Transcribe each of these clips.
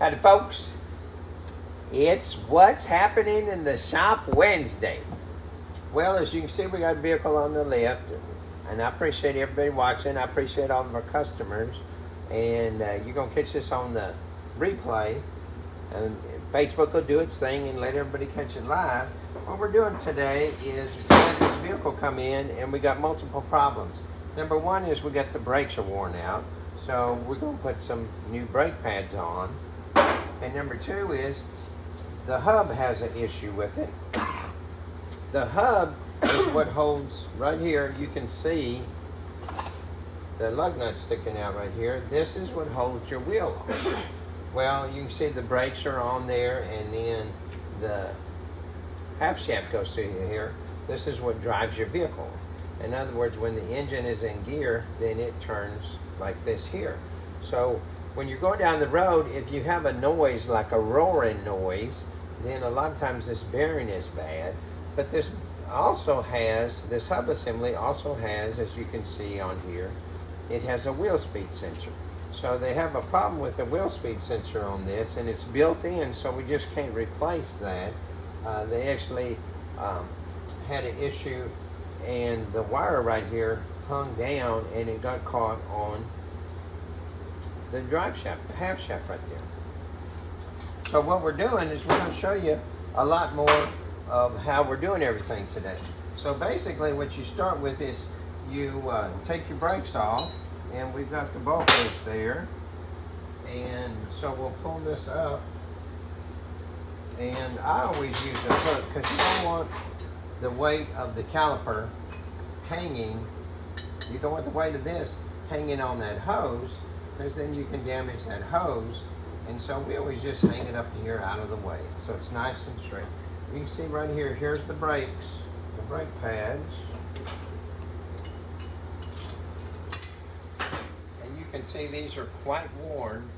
Howdy folks, it's What's Happening in the Shop Wednesday. Well, as you can see, we got a vehicle on the left, and I appreciate everybody watching. I appreciate all of our customers, and you're going to catch this on the replay, and Facebook will do its thing and let everybody catch it live. What we're doing today is we had this vehicle come in, and we got multiple problems. Number one is we got the brakes are worn out, so we're going to put some new brake pads on. And number two is the hub has an issue with it. The hub is what holds, right here, you can see the lug nut sticking out right here. This is what holds your wheel on. Well, you can see the brakes are on there, and then the half shaft goes through here. This is what drives your vehicle. In other words, when the engine is in gear, then it turns like this here. So when you're going down the road, if you have a noise like a roaring noise, then a lot of times this bearing is bad. But this also has, this hub assembly also has, as you can see on here, it has a wheel speed sensor. So they have a problem with the wheel speed sensor on this, and it's built in, so we just can't replace that. They actually had an issue, and the wire right here hung down, and it got caught on the drive shaft, the half shaft right there. So what we're doing is we're going to show you a lot more of how we're doing everything today. So basically what you start with is you take your brakes off, and we've got the bolt loose there. And so we'll pull this up. And I always use a hook because you don't want the weight of the caliper hanging. You don't want the weight of this hanging on that hose, because then you can damage that hose. And so we always just hang it up here out of the way, so it's nice and straight. You can see right here, here's the brakes, the brake pads. And you can see these are quite worn.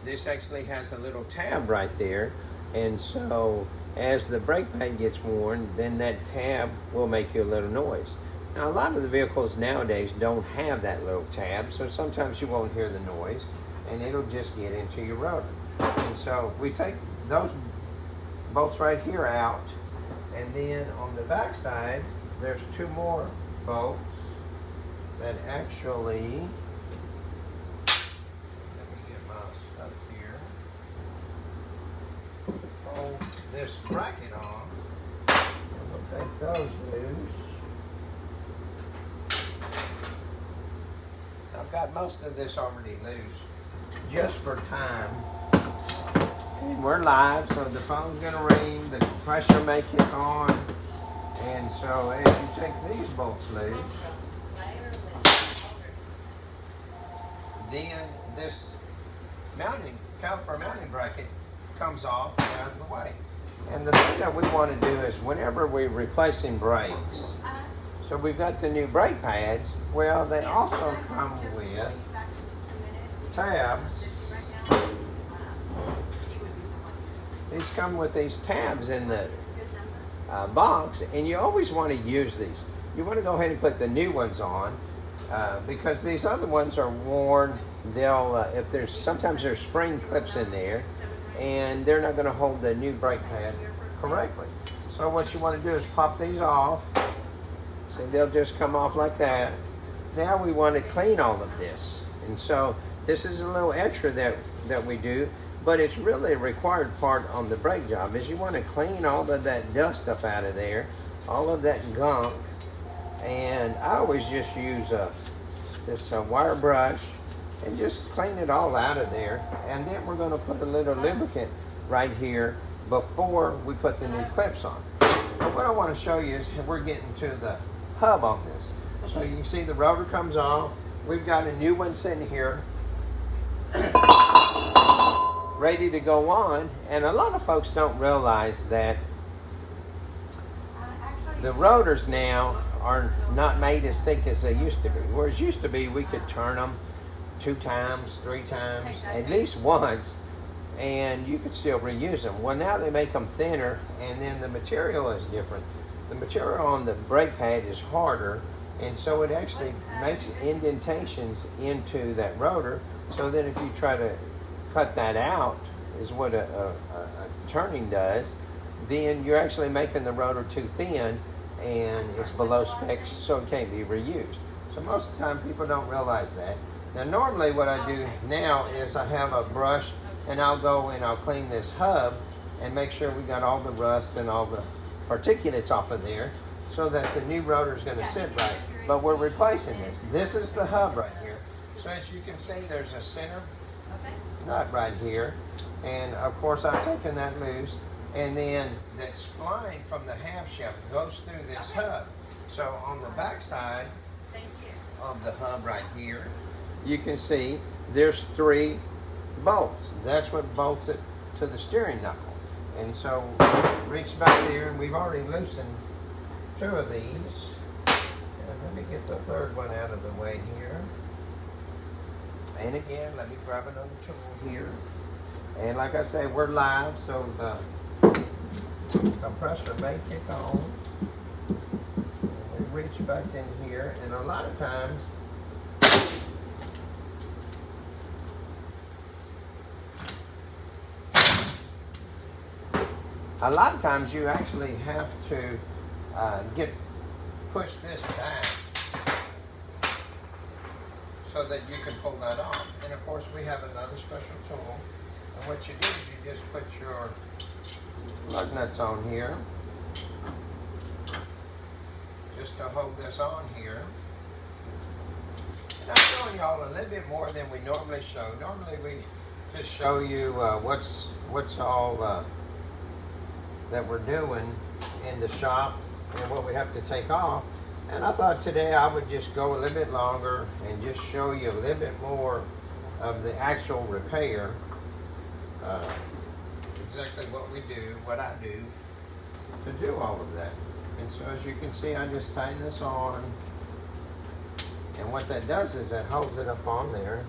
This actually has a little tab right there, and so as the brake pad gets worn, then that tab will make you a little noise. Now, a lot of the vehicles nowadays don't have that little tab, so sometimes you won't hear the noise, and it'll just get into your rotor. And so we take those bolts right here out, and then on the back side, there's two more bolts that actually, let me get my stuff here, hold this bracket on, and we'll take those loose. I've got most of this already loose, just for time. And we're live, so the phone's gonna ring, the pressure may kick on, and so as you take these bolts loose, then this caliper mounting bracket comes off and out of the way. And the thing that we want to do is whenever we're replacing brakes, so we've got the new brake pads, well, they also come with tabs. These come with these tabs in the box, and you always want to use these. You want to go ahead and put the new ones on because these other ones are worn. They'll, if there's, sometimes there's spring clips in there, and they're not going to hold the new brake pad correctly. So what you want to do is pop these off. So they'll just come off like that. Now we want to clean all of this, and so this is a little extra that we do, but it's really a required part on the brake job, is you want to clean all of that dust up out of there, all of that gunk. And I always just use this wire brush and just clean it all out of there. And then we're going to put a little lubricant right here before we put the new clips on. But what I want to show you is we're getting to the hub on this. So you can see the rotor comes off. We've got a new one sitting here ready to go on, and a lot of folks don't realize that the rotors now are not made as thick as they used to be. Whereas used to be, we could turn them 2 times, 3 times, at least once, and you could still reuse them. Well, now they make them thinner, and then the material is different. The material on the brake pad is harder, and so it actually makes indentations into that rotor, so that if you try to cut that out, is what a turning does, then you're actually making the rotor too thin and it's below specs, so it can't be reused. So most of the time people don't realize that. Now normally what I do now is I have a brush and I'll go and I'll clean this hub and make sure we got all the rust and all the particulates off of there so that the new rotor is going to sit right. But we're replacing this. This is the hub right here. So as you can see, there's a center nut right here. And of course I've taken that loose. And then that spline from the half shaft goes through this hub. So on the back side of the hub right here, you can see there's 3 bolts. That's what bolts it to the steering knuckle. And so reach back there, and we've already loosened 2 of these. And let me get the 3rd one out of the way here. And again, let me grab another tool here. And like I say, we're live, so the compressor may kick on. We reach back in here, and a lot of times you actually have to push this back so that you can pull that off. And of course we have another special tool, and what you do is you just put your lug nuts on here just to hold this on here. And I'm showing y'all a little bit more than we normally show. Normally we just show you what's all that we're doing in the shop and what we have to take off. And I thought today I would just go a little bit longer and just show you a little bit more of the actual repair. Exactly what we do, what I do to do all of that. And so as you can see, I just tighten this on. And what that does is that holds it up on there.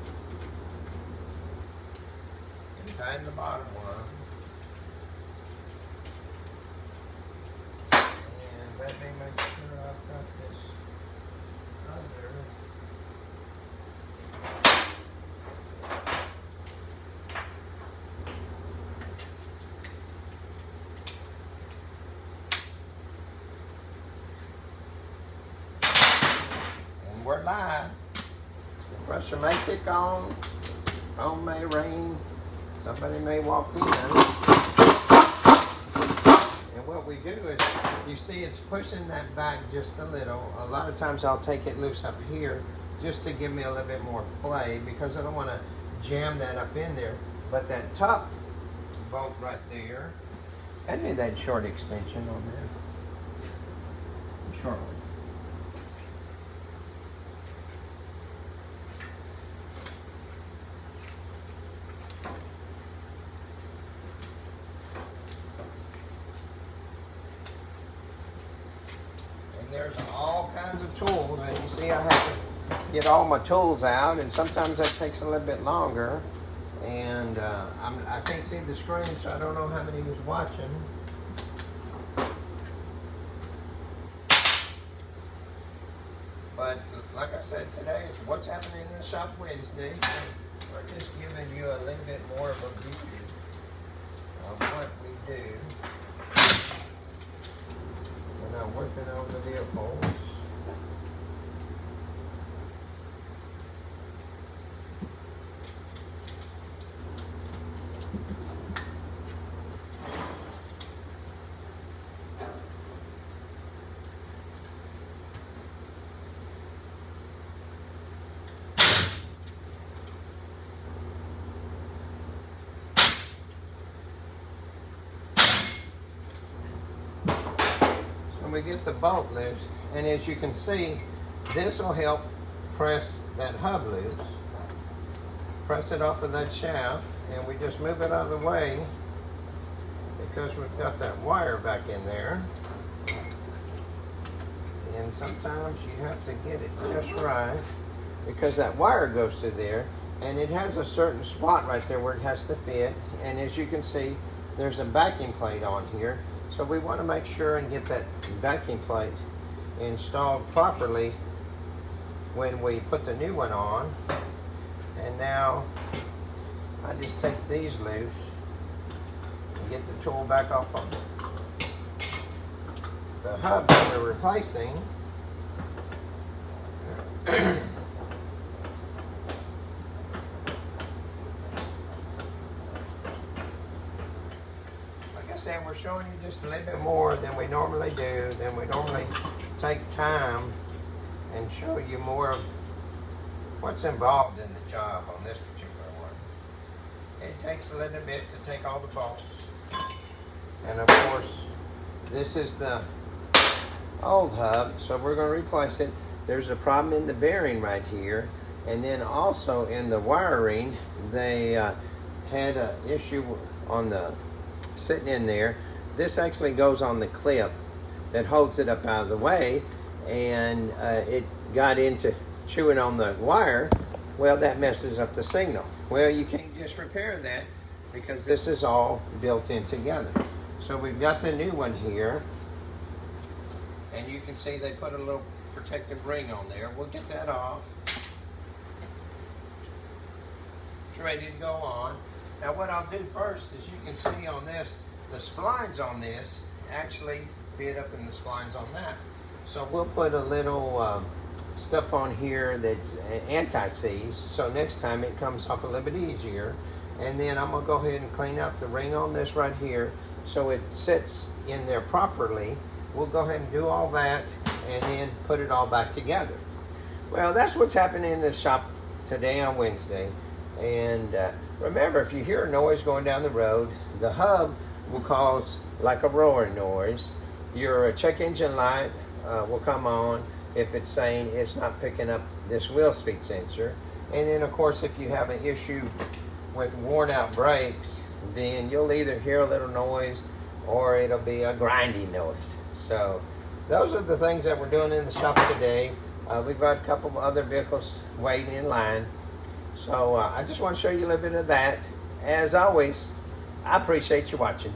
And tighten the bottom one. And let me make sure I've got this under. And we're live. The pressure may kick on, phone may ring, somebody may walk in. And what we do is, you see it's pushing that back just a little. A lot of times I'll take it loose up here just to give me a little bit more play because I don't want to jam that up in there. But that top bolt right there, I need that short extension on there. Short one. There's all kinds of tools, and you see I have to get all my tools out, and sometimes that takes a little bit longer. And I can't see the screen, so I don't know how many was watching. But like I said, today is what's happening in the shop Wednesday. We're just giving you a little bit more of a view of what we do. We're now working on the vehicles. We get the bolt loose, and as you can see, this will help press that hub loose. Press it off of that shaft, and we just move it out of the way because we've got that wire back in there. And sometimes you have to get it just right because that wire goes through there, and it has a certain spot right there where it has to fit. And as you can see, there's a backing plate on here. So we want to make sure and get that backing plate installed properly when we put the new one on. And now I just take these loose get the tool back off on the hub that we're replacing. Like I said, we're showing you just a little bit more than we normally do, than we normally take time and show you more of what's involved in the job on this particular one. It takes a little bit to take all the bolts. And of course, this is the old hub, so we're going to replace it. There's a problem in the bearing right here, and then also in the wiring, they had an issue on the sitting in there. This actually goes on the clip that holds it up out of the way, and it got into chewing on the wire. Well, that messes up the signal. Well, you can't just repair that because this is all built in together. So we've got the new one here, and you can see they put a little protective ring on there. We'll get that off. It's ready to go on. Now what I'll do first is, you can see on this, the splines on this actually fit up in the splines on that. So we'll put a little stuff on here that's anti-seize, so next time it comes off a little bit easier. And then I'm going to go ahead and clean out the ring on this right here so it sits in there properly. We'll go ahead and do all that and then put it all back together. Well, that's what's happening in the shop today on Wednesday. And remember, if you hear a noise going down the road, the hub will cause like a roaring noise. Your check engine light will come on if it's saying it's not picking up this wheel speed sensor. And then of course, if you have an issue with worn out brakes, then you'll either hear a little noise or it'll be a grinding noise. So those are the things that we're doing in the shop today. We've got a couple of other vehicles waiting in line. So I just want to show you a little bit of that. As always, I appreciate you watching.